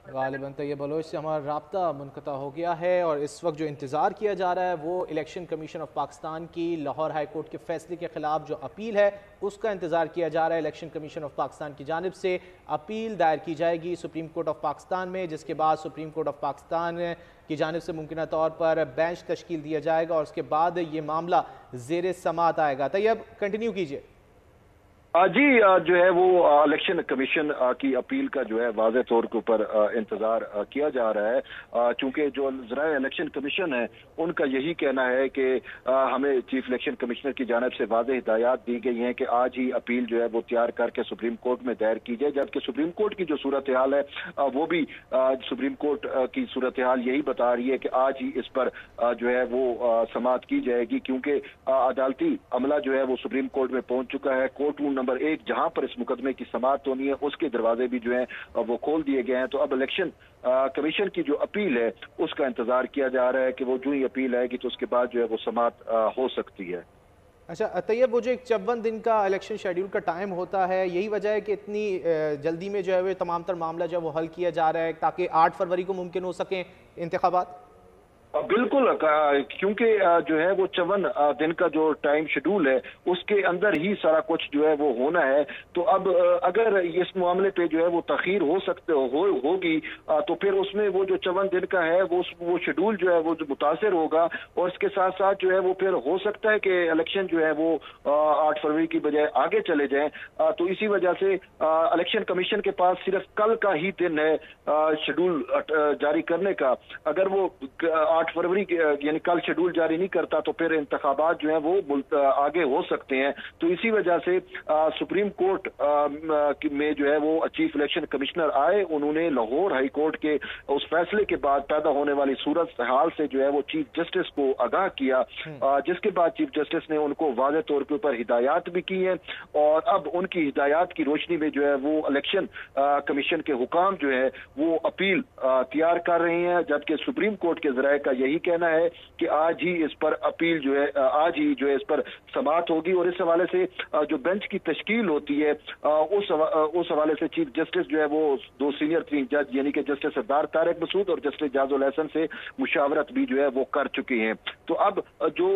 गालिबन Tayyab Bloch से हमारा राब्ता मुनक़ता हो गया है और इस वक्त जो इंतज़ार किया जा रहा है वो इलेक्शन कमीशन ऑफ पाकिस्तान की लाहौर हाई कोर्ट के फैसले के ख़िलाफ़ जो अपील है उसका इंतज़ार किया जा रहा है। इलेक्शन कमीशन ऑफ पाकिस्तान की जानिब से अपील दायर की जाएगी सुप्रीम कोर्ट ऑफ पाकिस्तान में, जिसके बाद सुप्रीम कोर्ट ऑफ पाकिस्तान की जानिब से मुमकिन तौर पर बेंच तश्कील दिया जाएगा और उसके बाद ये मामला ज़ेर समात आएगा। तैयब कंटिन्यू कीजिए। जी, जो है वो इलेक्शन कमीशन की अपील का जो है वाज़ेह तौर के ऊपर इंतजार किया जा रहा है, चूंकि जो ज़राए इलेक्शन कमीशन है उनका यही कहना है कि हमें चीफ इलेक्शन कमिश्नर की जानिब से वाज़ेह हिदायत दी गई हैं कि आज ही अपील जो है वो तैयार करके सुप्रीम कोर्ट में दायर की जाए, जबकि सुप्रीम कोर्ट की जो सूरत हाल है वो भी सुप्रीम कोर्ट की सूरत हाल यही बता रही है कि आज ही इस पर जो है वो समाअत की जाएगी, क्योंकि अदालती अमला जो है वो सुप्रीम कोर्ट में पहुंच चुका है। कोर्ट रूम नंबर 1 जहां पर इस मुकदमे की समाअत होनी है उसके दरवाजे भी जो है वो खोल दिए गए हैं। तो अब इलेक्शन कमीशन की जो अपील है उसका इंतजार किया जा रहा है कि वो जो ही अपील आएगी तो उसके बाद जो है वो समाअत हो सकती है। अच्छा तैयब, वो जो एक 54 दिन का इलेक्शन शेड्यूल का टाइम होता है, यही वजह है कि इतनी जल्दी में जो है वो तमाम तर मामला जो है वो हल किया जा रहा है ताकि 8 फरवरी को मुमकिन हो सकें इंतखाबात? बिल्कुल, क्योंकि जो है वो 54 दिन का जो टाइम शेड्यूल है उसके अंदर ही सारा कुछ जो है वो होना है। तो अब अगर इस मामले पे जो है वो तखीर होगी तो फिर उसमें वो जो 54 दिन का है वो शेड्यूल जो है वो मुतासर होगा और इसके साथ साथ जो है वो फिर हो सकता है कि इलेक्शन जो है वो 8 फरवरी की बजाय आगे चले जाएं। तो इसी वजह से इलेक्शन कमीशन के पास सिर्फ कल का ही दिन है शेड्यूल जारी करने का। अगर वो 8 फरवरी यानी कल शेड्यूल जारी नहीं करता तो फिर इंतखाबात जो है वो आगे हो सकते हैं। तो इसी वजह से सुप्रीम कोर्ट में जो है वो चीफ इलेक्शन कमिश्नर आए, उन्होंने लाहौर हाई कोर्ट के उस फैसले के बाद पैदा होने वाली सूरत हाल से जो है वो चीफ जस्टिस को आगाह किया, जिसके बाद चीफ जस्टिस ने उनको वाज़ेह तौर के ऊपर हिदायत भी की है और अब उनकी हिदायत की रोशनी में जो है वो इलेक्शन कमीशन के हुकाम जो है वो अपील तैयार कर रहे हैं, जबकि सुप्रीम कोर्ट के जराये का यही कहना है कि आज ही इस पर अपील जो है आज ही जो है इस पर समाअत होगी और इस हवाले से जो बेंच की तश्कील होती है उस हवाले से चीफ जस्टिस जो है वो 2 सीनियर 3 जज यानी कि जस्टिस सरदार तारिक मसूद और जस्टिस जाजुल हसन से मुशावरत भी जो है वो कर चुके हैं। तो अब जो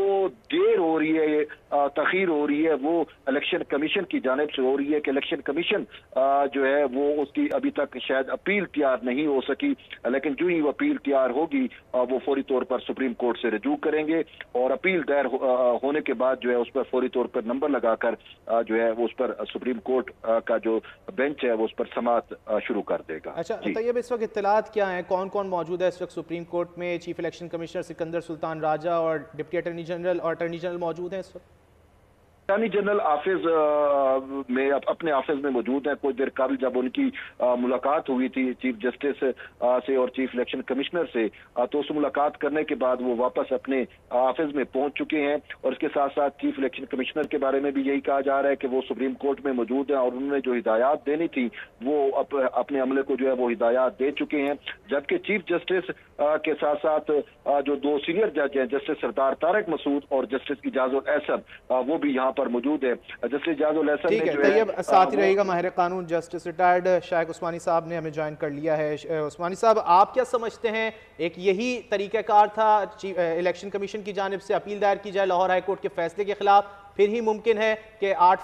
देर हो रही है, तखीर हो रही है, वो इलेक्शन कमीशन की जानिब से हो रही है कि इलेक्शन कमीशन जो है वो उसकी अभी तक शायद अपील तैयार नहीं हो सकी, लेकिन जो ही वो अपील तैयार होगी वो फौरी तौर पर सुप्रीम कोर्ट से रजू करेंगे और अपील दायर होने के बाद जो है उस पर फौरी तौर पर नंबर लगाकर जो है वो उस पर सुप्रीम कोर्ट का जो बेंच है वो उस पर समाअत शुरू कर देगा। अच्छा तैयब, इस वक्त इत्तलात क्या है, कौन कौन मौजूद है इस वक्त सुप्रीम कोर्ट में? Chief election commissioner Sikandar Sultan Raja और डिप्टी अटॉर्नी जनरल और अटॉर्नी जनरल मौजूद हैं इस वक्त? अटॉर्नी जनरल ऑफिस में अपने ऑफिस में मौजूद है। कुछ देर कबल जब उनकी मुलाकात हुई थी चीफ जस्टिस से और चीफ इलेक्शन कमिश्नर से, तो उस मुलाकात करने के बाद वो वापस अपने ऑफिस में पहुंच चुके हैं और इसके साथ साथ चीफ इलेक्शन कमिश्नर के बारे में भी यही कहा जा रहा है कि वो सुप्रीम कोर्ट में मौजूद है और उन्होंने जो हिदायत देनी थी वो अपने अमले को जो है वो हिदायत दे चुके हैं। जबकि चीफ जस्टिस के साथ साथ जो 2 सीनियर जज हैं, जस्टिस सरदार तारिक मसूद और जस्टिस इजाजुल एहसन, वो भी यहाँ पर मौजूद है। जस्टिस इजाजुल एहसन ने जो है साथ ही रहेगा माहिर कानून जस्टिस रिटायर्ड शाइख उस्मानी साहब ने हमें ज्वाइन कर लिया है। उस्मानी साहब, आप क्या समझते हैं, एक यही तरीक़ाकार था इलेक्शन कमीशन की जानिब से अपील दायर की जाए लाहौर हाई कोर्ट के फैसले के खिलाफ, फिर ही मुमकिन है कि 8